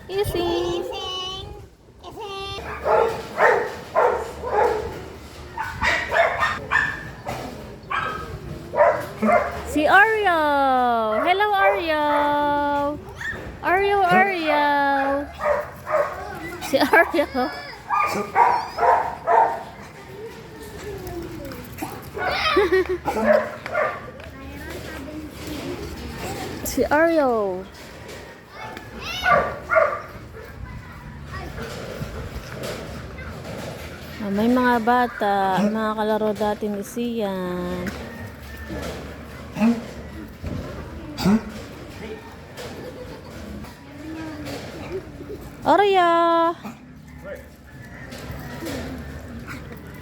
Ising. Si Oreo. Hello, Oreo. Oreo. Si Oreo. Si Oreo. May mga bata, mga kalaro dati ni Sian. Oreo.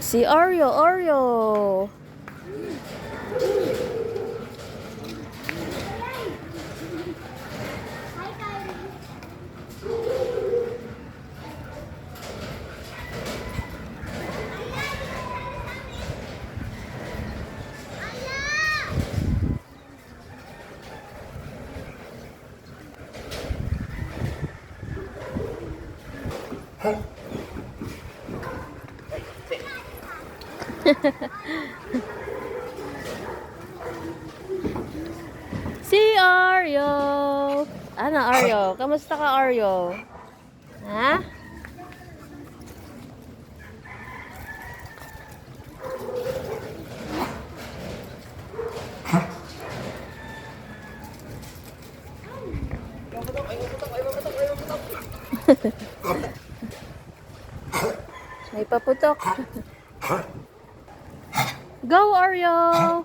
Si Oreo. Si Oreo. Ano, Oreo? Kamusta ka, Oreo? Ha? May paputok. Go, Oreo!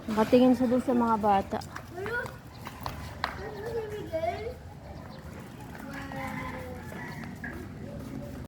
Nakatingin siya dun sa mga bata.